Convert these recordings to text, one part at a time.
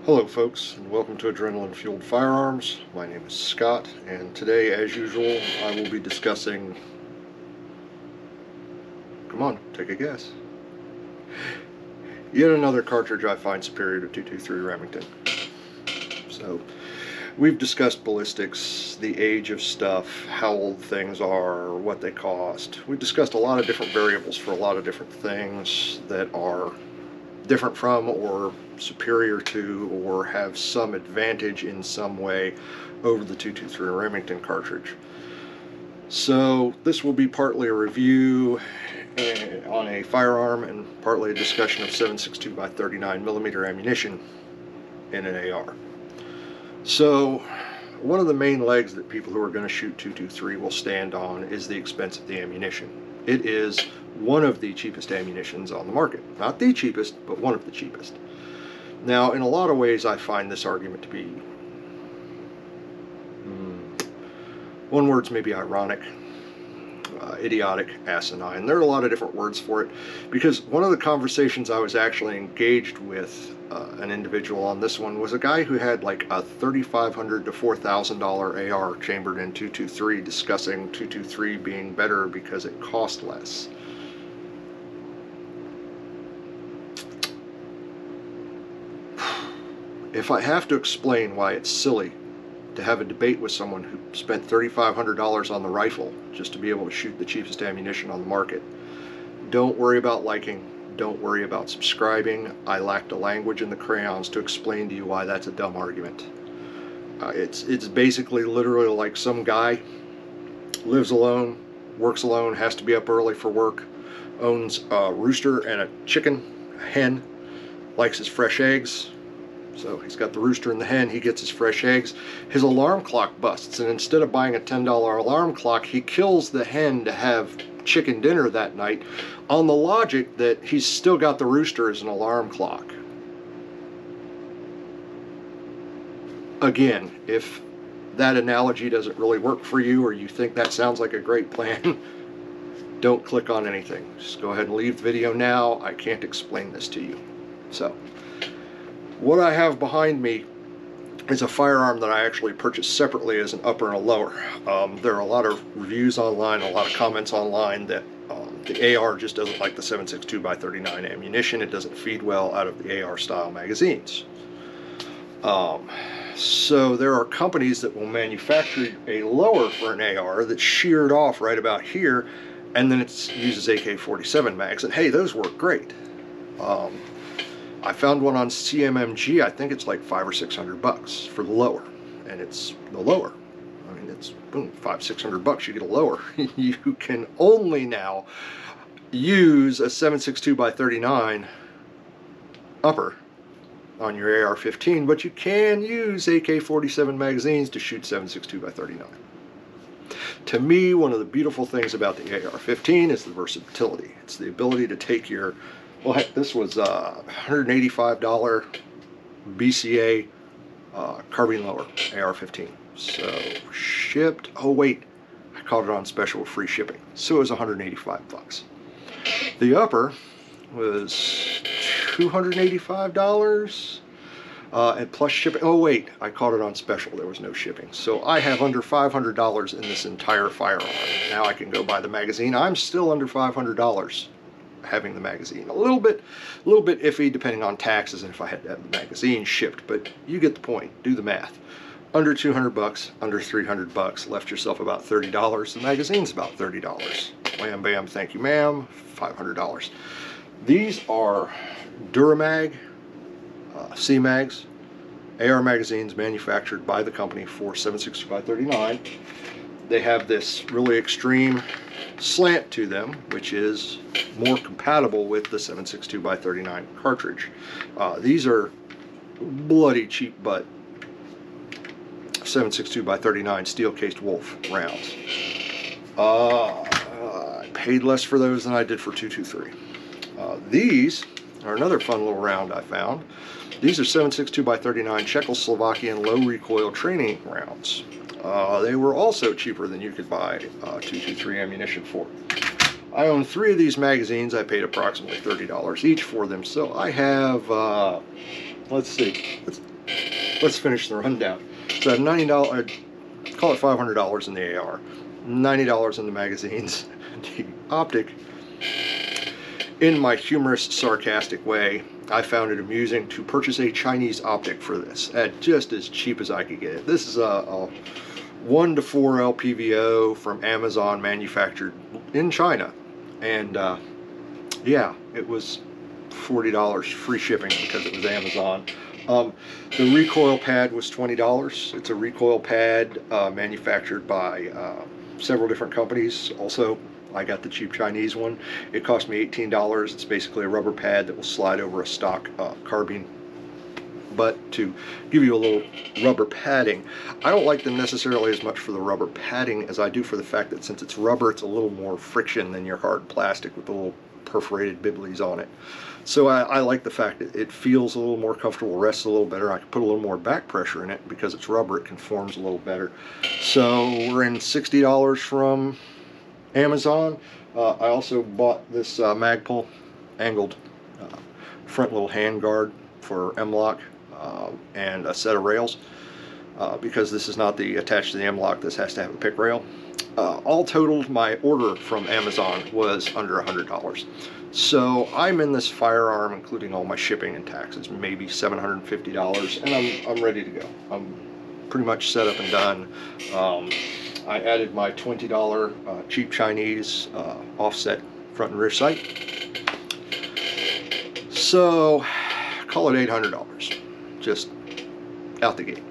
Hello folks, and welcome to Adrenaline Fueled Firearms. My name is Scott, and today, as usual, I will be discussing... Come on, take a guess. Yet another cartridge I find superior to 223 Remington. So, we've discussed ballistics, the age of stuff, how old things are, what they cost. We've discussed a lot of different variables for a lot of different things that are different from or superior to or have some advantage in some way over the 223 Remington cartridge. So this will be partly a review on a firearm and partly a discussion of 7.62x39mm ammunition in an AR. So one of the main legs that people who are going to shoot 223 will stand on is the expense of the ammunition. It is one of the cheapest ammunitions on the market. Not the cheapest, but one of the cheapest. Now, in a lot of ways, I find this argument to be, one word's maybe ironic, idiotic, asinine. There are a lot of different words for it, because one of the conversations I was actually engaged with an individual on this one was a guy who had like a $3,500 to $4,000 AR chambered in 223, discussing 223 being better because it cost less. If I have to explain why it's silly to have a debate with someone who spent $3,500 on the rifle just to be able to shoot the cheapest ammunition on the market, don't worry about liking, don't worry about subscribing. I lack the language and the crayons to explain to you why that's a dumb argument. It's basically literally like some guy lives alone, works alone, has to be up early for work, owns a rooster and a chicken, a hen, likes his fresh eggs. So he's got the rooster and the hen, he gets his fresh eggs. His alarm clock busts, and instead of buying a $10 alarm clock, he kills the hen to have chicken dinner that night on the logic that he's still got the rooster as an alarm clock. Again, if that analogy doesn't really work for you or you think that sounds like a great plan, don't click on anything. Just go ahead and leave the video now. I can't explain this to you. So, what I have behind me is a firearm that I actually purchased separately as an upper and a lower. There are a lot of reviews online, a lot of comments online that the AR just doesn't like the 7.62x39 ammunition. It doesn't feed well out of the AR style magazines. So there are companies that will manufacture a lower for an AR that's sheared off right about here, and then it uses AK-47 mags, and hey, those work great. I found one on CMMG. I think it's like $500 or $600 for the lower, and it's the lower. I mean, it's boom, $500-600. You get a lower. You can only now use a 7.62x39 upper on your AR-15, but you can use AK-47 magazines to shoot 7.62x39. To me, one of the beautiful things about the AR-15 is the versatility. It's the ability to take your, well, heck, this was $185 BCA carbine lower, AR-15. So, shipped, oh wait, I caught it on special with free shipping. So it was $185. The upper was $285 and plus shipping. Oh wait, I caught it on special, there was no shipping. So I have under $500 in this entire firearm. Now I can go buy the magazine. I'm still under $500 having the magazine. A little bit iffy depending on taxes and if I had to have the magazine shipped, but you get the point. Do the math. Under $200, under $300, left yourself about $30. The magazine's about $30. Wham bam, thank you ma'am, $500. These are Duramag C-Mags, AR magazines manufactured by the company for 7.62x39. They have this really extreme slant to them, which is more compatible with the 7.62x39 cartridge. These are bloody cheap butt 7.62x39 steel-cased Wolf rounds. I paid less for those than I did for 223. These are another fun little round I found. These are 7.62x39 Czechoslovakian low recoil training rounds. They were also cheaper than you could buy 223 ammunition for. I own 3 of these magazines. I paid approximately $30 each for them. So I have, let's see, let's finish the rundown. So $90, I'd call it $500 in the AR, $90 in the magazines. The optic, in my humorous, sarcastic way, I found it amusing to purchase a Chinese optic for this at just as cheap as I could get it. This is a 1 to 4 LPVO from Amazon, manufactured in China, and yeah, it was $40 free shipping because it was Amazon. The recoil pad was $20. It's a recoil pad manufactured by several different companies. Also, I got the cheap Chinese one. It cost me $18. It's basically a rubber pad that will slide over a stock carbine butt to give you a little rubber padding. I don't like them necessarily as much for the rubber padding as I do for the fact that since it's rubber, it's a little more friction than your hard plastic with the little perforated bibblies on it. So I like the fact that it feels a little more comfortable, rests a little better. I can put a little more back pressure in it because it's rubber. It conforms a little better. So we're in $60 from Amazon. I also bought this Magpul angled front little hand guard for M-LOK and a set of rails because this is not the attached to the M-LOK. This has to have a pick rail. All totaled, my order from Amazon was under $100. So I'm in this firearm, including all my shipping and taxes, maybe $750, and I'm ready to go. I'm pretty much set up and done. I added my $20 cheap Chinese offset front and rear sight. So call it $800, just out the gate.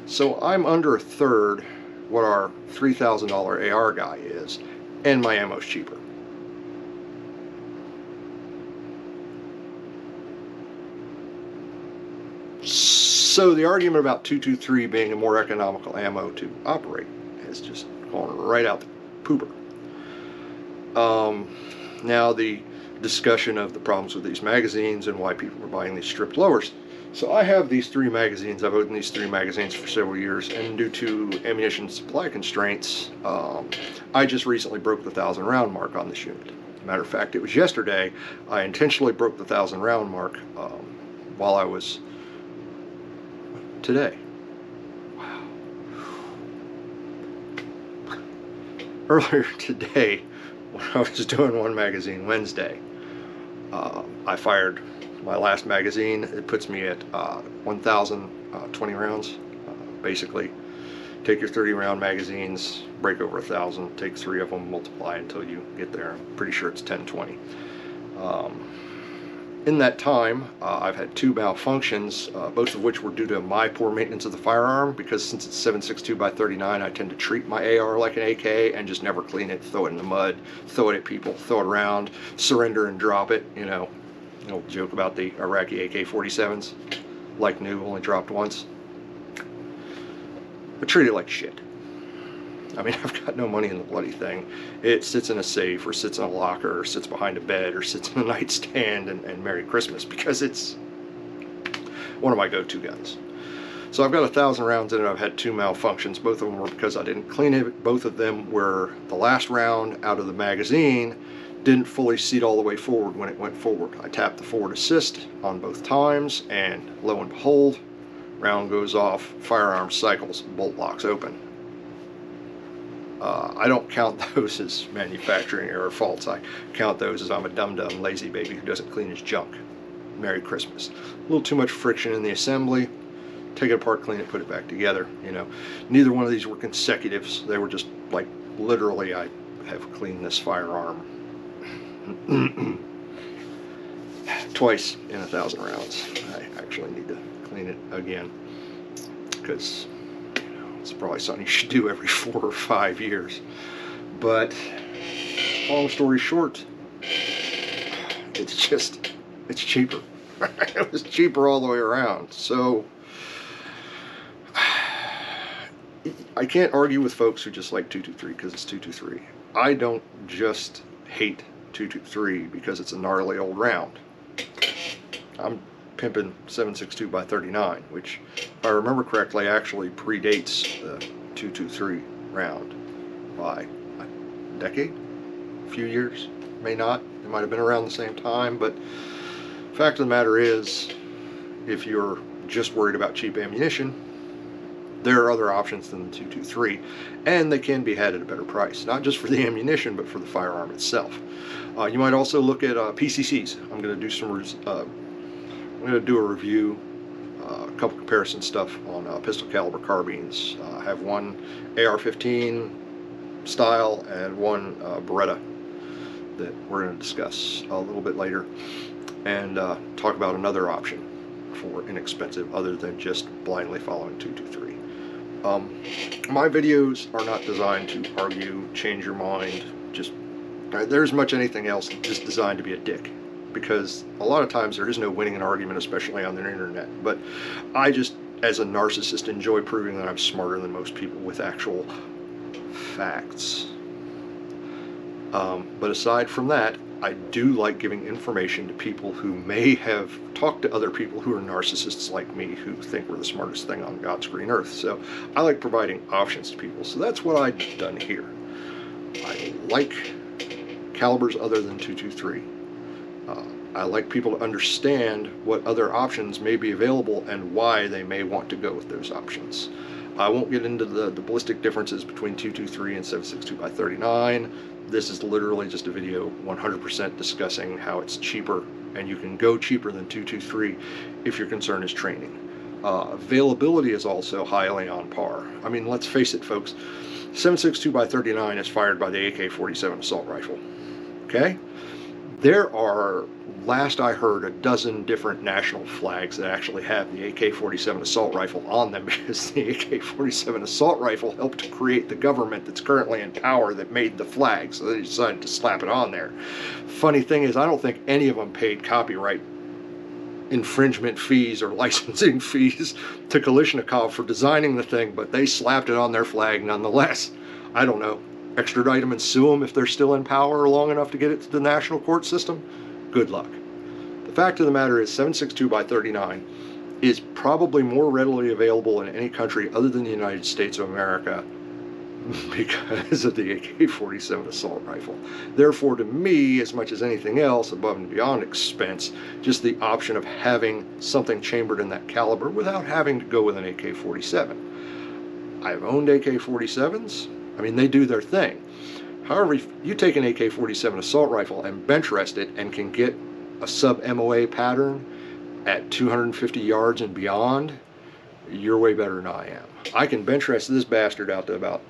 So I'm under a third what our $3,000 AR guy is, and my ammo's cheaper. So the argument about 223 being a more economical ammo to operate has just gone right out the pooper. Now the discussion of the problems with these magazines and why people are buying these stripped lowers. So I have these 3 magazines. I've owned these 3 magazines for several years, and due to ammunition supply constraints, I just recently broke the 1,000 round mark on this unit. Matter of fact, it was yesterday. I intentionally broke the 1,000 round mark while I was today. Wow. Earlier today, when I was doing one magazine Wednesday, I fired my last magazine. It puts me at 1,020 rounds. Basically, take your 30 round magazines, break over 1,000, take 3 of them, multiply until you get there. I'm pretty sure it's 1020. In that time, I've had 2 malfunctions, both of which were due to my poor maintenance of the firearm, because since it's 7.62x39, I tend to treat my AR like an AK and just never clean it, throw it in the mud, throw it at people, throw it around, surrender and drop it, you know. The old joke about the Iraqi AK-47s, like new, only dropped once. I treat it like shit. I mean, I've got no money in the bloody thing. It sits in a safe, or sits in a locker, or sits behind a bed, or sits in a nightstand, and Merry Christmas, because it's one of my go-to guns. So I've got 1,000 rounds in it. I've had 2 malfunctions. Both of them were because I didn't clean it. Both of them were the last round out of the magazine didn't fully seat all the way forward when it went forward. I tapped the forward assist on both times, and lo and behold, round goes off, firearm cycles, bolt locks open. I don't count those as manufacturing error faults. I count those as I'm a dum-dum lazy baby who doesn't clean his junk. Merry Christmas. A little too much friction in the assembly. Take it apart, clean it, put it back together. You know, neither one of these were consecutives. They were just like, literally, I have cleaned this firearm twice in 1,000 rounds. I actually need to clean it again, because it's probably something you should do every 4 or 5 years. But long story short, it's cheaper. It was cheaper all the way around. So I can't argue with folks who just like 223 because it's 223. I don't just hate 223 because it's a gnarly old round. I'm pimping 7.62x39, which, if I remember correctly, actually predates the 223 round by a decade, a few years, may not. It might have been around the same time, but fact of the matter is, if you're just worried about cheap ammunition, there are other options than the 223, and they can be had at a better price, not just for the ammunition, but for the firearm itself. You might also look at PCCs. I'm going to do a review, a couple comparison stuff on pistol caliber carbines. I have one AR-15 style and one Beretta that we're going to discuss a little bit later, and talk about another option for inexpensive other than just blindly following 223. My videos are not designed to argue, change your mind, just there's much anything else just designed to be a dick, because a lot of times there is no winning an argument, especially on the internet. But I just, as a narcissist, enjoy proving that I'm smarter than most people with actual facts. But aside from that, I do like giving information to people who may have talked to other people who are narcissists like me, who think we're the smartest thing on God's green earth. So I like providing options to people. So that's what I've done here. I like calibers other than 223. I like people to understand what other options may be available and why they may want to go with those options. I won't get into the ballistic differences between 223 and 7.62x39. This is literally just a video 100% discussing how it's cheaper, and you can go cheaper than 223 if your concern is training. Availability is also highly on par. I mean, let's face it, folks, 7.62x39 is fired by the AK-47 assault rifle. Okay? There are, last I heard, a dozen different national flags that actually have the AK-47 assault rifle on them, because the AK-47 assault rifle helped to create the government that's currently in power that made the flag, so they decided to slap it on there. Funny thing is, I don't think any of them paid copyright infringement fees or licensing fees to Kalashnikov for designing the thing, but they slapped it on their flag nonetheless. I don't know. Extradite them and sue them if they're still in power long enough to get it to the national court system? Good luck. The fact of the matter is 7.62x39 is probably more readily available in any country other than the United States of America because of the AK-47 assault rifle. Therefore, to me, as much as anything else, above and beyond expense, just the option of having something chambered in that caliber without having to go with an AK-47. I've owned AK-47s. I mean, they do their thing. However, if you take an AK-47 assault rifle and bench rest it and can get a sub-MOA pattern at 250 yards and beyond, you're way better than I am. I can bench rest this bastard out to about,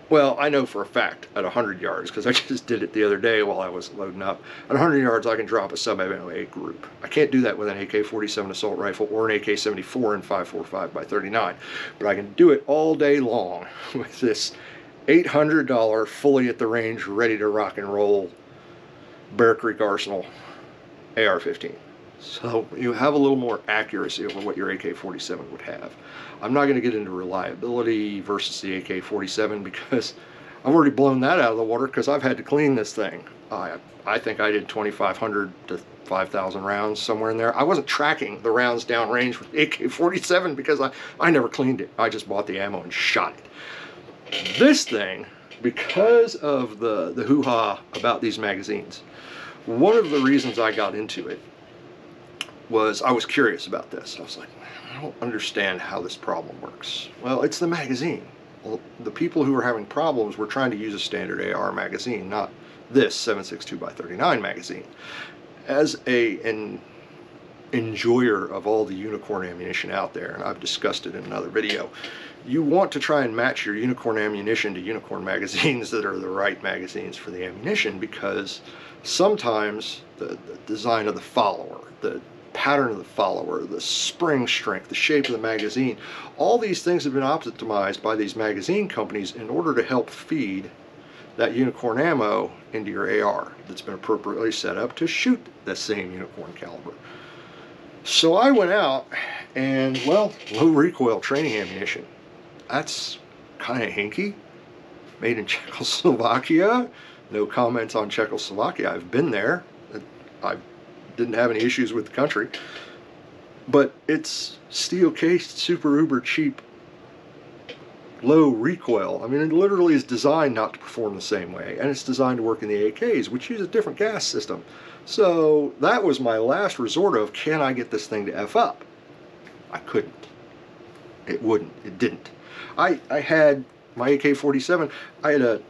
well, I know for a fact at 100 yards, because I just did it the other day while I was loading up. At 100 yards, I can drop a sub-MOA group. I can't do that with an AK-47 assault rifle or an AK-74 in 5.45x39, but I can do it all day long with this $800 fully at the range, ready to rock and roll Bear Creek Arsenal AR-15. So you have a little more accuracy over what your AK-47 would have. I'm not going to get into reliability versus the AK-47 because I've already blown that out of the water because I've had to clean this thing. I think I did 2,500 to 5,000 rounds, somewhere in there. I wasn't tracking the rounds downrange with the AK-47 because I never cleaned it. I just bought the ammo and shot it. This thing, because of the hoo-ha about these magazines, one of the reasons I got into it was I was curious about this. I was like, I don't understand how this problem works. Well, it's the magazine. Well, the people who were having problems were trying to use a standard AR magazine, not this 7.62x39 magazine. As an enjoyer of all the unicorn ammunition out there, and I've discussed it in another video, you want to try and match your unicorn ammunition to unicorn magazines that are the right magazines for the ammunition, because sometimes the design of the follower, the pattern of the follower, the spring strength, the shape of the magazine, all these things have been optimized by these magazine companies in order to help feed that unicorn ammo into your AR that's been appropriately set up to shoot that same unicorn caliber. So I went out and, well, low recoil training ammunition. That's kind of hinky. Made in Czechoslovakia. No comments on Czechoslovakia. I've been there. I didn't have any issues with the country. But it's steel cased, super uber cheap, low recoil. I mean, it literally is designed not to perform the same way, and it's designed to work in the AKs, which use a different gas system. So that was my last resort of, can I get this thing to F up? I couldn't. It wouldn't. It didn't. I had my AK-47. I had a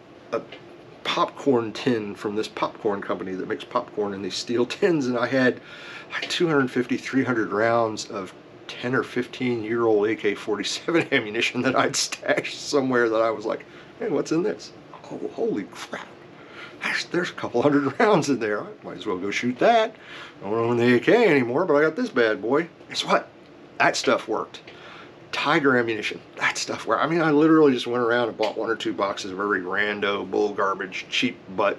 popcorn tin from this popcorn company that makes popcorn in these steel tins, and I had like 250, 300 rounds of 10 or 15-year-old AK-47 ammunition that I'd stashed somewhere that I was like, hey, what's in this? Oh, holy crap. There's a couple hundred rounds in there. I might as well go shoot that. I don't own the AK anymore, but I got this bad boy. Guess what? That stuff worked. Tiger ammunition, that stuff worked. I mean, I literally just went around and bought 1 or 2 boxes of every rando, bull garbage, cheap butt,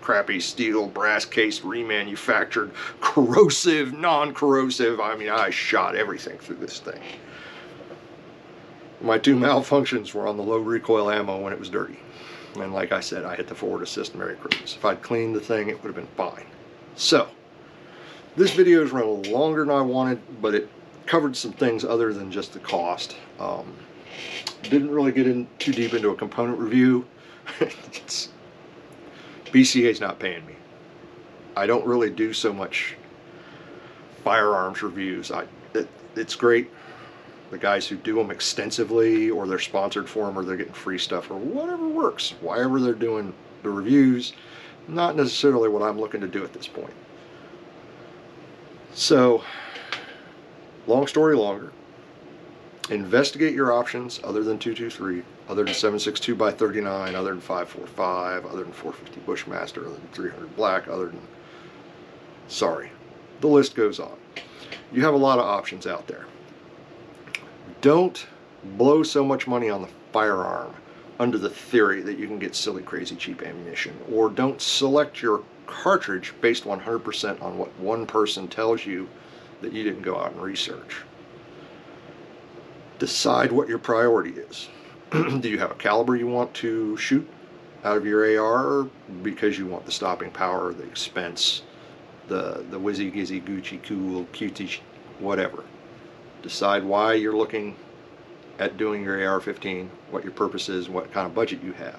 crappy steel, brass case, remanufactured, corrosive, non-corrosive. I mean, I shot everything through this thing. My 2 malfunctions were on the low recoil ammo when it was dirty. And like I said, I hit the forward assist Merry Christmas. If I'd cleaned the thing, it would have been fine. So, this video is running a little longer than I wanted, but it covered some things other than just the cost. Didn't really get in too deep into a component review. BCA's not paying me. I don't really do so much firearms reviews. It's great. The guys who do them extensively, or they're sponsored for them, or they're getting free stuff, or whatever works. Wherever they're doing the reviews, not necessarily what I'm looking to do at this point. So, long story longer. Investigate your options other than 223, other than 7.62x39, other than 5.45, other than 450 Bushmaster, other than 300 Black, other than... Sorry. The list goes on. You have a lot of options out there. Don't blow so much money on the firearm under the theory that you can get silly, crazy, cheap ammunition. Or don't select your cartridge based 100% on what one person tells you that you didn't go out and research. Decide what your priority is. Do you have a caliber you want to shoot out of your AR because you want the stopping power, the expense, the whizzy gizzy Gucci cool cutie whatever. Decide why you're looking at doing your AR-15, what your purpose is, what kind of budget you have.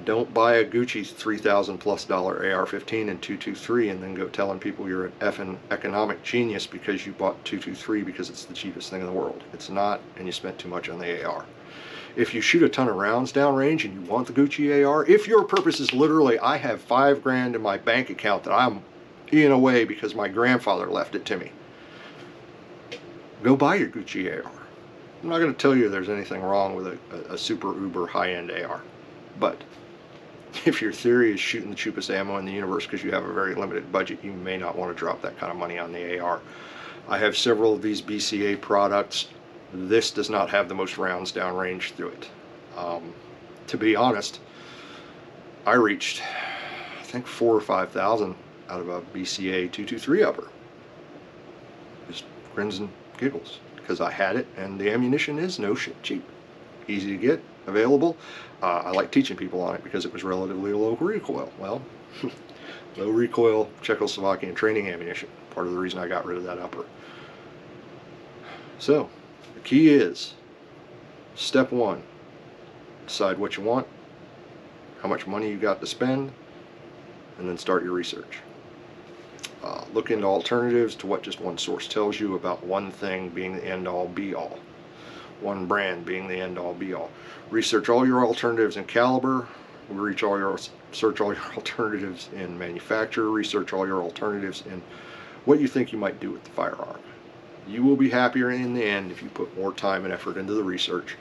Don't buy a Gucci $3,000+ AR-15 and 223 and then go telling people you're an effing economic genius because you bought 223 because it's the cheapest thing in the world. It's not, and you spent too much on the AR. If you shoot a ton of rounds downrange and you want the Gucci AR, if your purpose is literally, I have $5 grand in my bank account that I'm eating away because my grandfather left it to me, go buy your Gucci AR. I'm not going to tell you there's anything wrong with a super uber high-end AR, but if your theory is shooting the cheapest ammo in the universe because you have a very limited budget, you may not want to drop that kind of money on the AR. I have several of these BCA products. This does not have the most rounds downrange through it. To be honest, I reached, I think 4,000 or 5,000 out of a BCA 223 upper. Just grins and giggles because I had it, and the ammunition is no shit cheap. Easy to get, available. I like teaching people on it because it was relatively low recoil. Well, low recoil Czechoslovakian training ammunition. Part of the reason I got rid of that upper. So, the key is, step 1, decide what you want, how much money you got to spend, and then start your research. Look into alternatives to what just one source tells you about one thing being the end-all be-all. One brand being the end-all be-all. Research all your alternatives in caliber, search all your alternatives in manufacturer, research all your alternatives in what you think you might do with the firearm. You will be happier in the end if you put more time and effort into the research.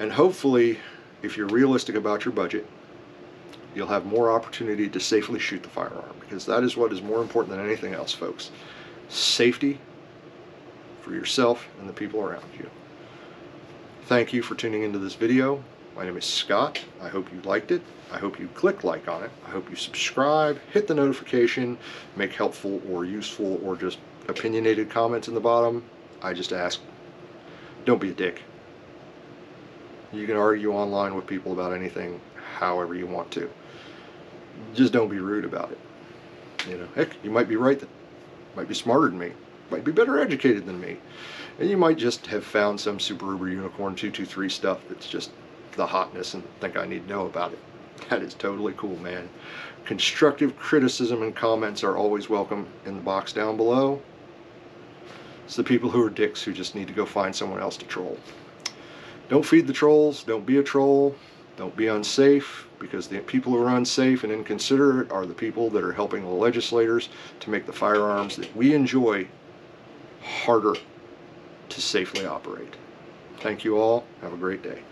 And hopefully, if you're realistic about your budget, you'll have more opportunity to safely shoot the firearm, because that is what is more important than anything else, folks. Safety for yourself and the people around you. Thank you for tuning into this video. My name is Scott. I hope you liked it. I hope you click like on it. I hope you subscribe, hit the notification, make helpful or useful or just opinionated comments in the bottom. I just ask, don't be a dick. You can argue online with people about anything however you want to. Just don't be rude about it. You know, heck, you might be right, that might be smarter than me, might be better educated than me, and you might just have found some super uber unicorn 223 stuff that's just the hotness and think I need to know about it. That is totally cool, man. Constructive criticism and comments are always welcome in the box down below. It's the people who are dicks who just need to go find someone else to troll. Don't feed the trolls. Don't be a troll. Don't be unsafe, because the people who are unsafe and inconsiderate are the people that are helping the legislators to make the firearms that we enjoy harder to safely operate. Thank you all. Have a great day.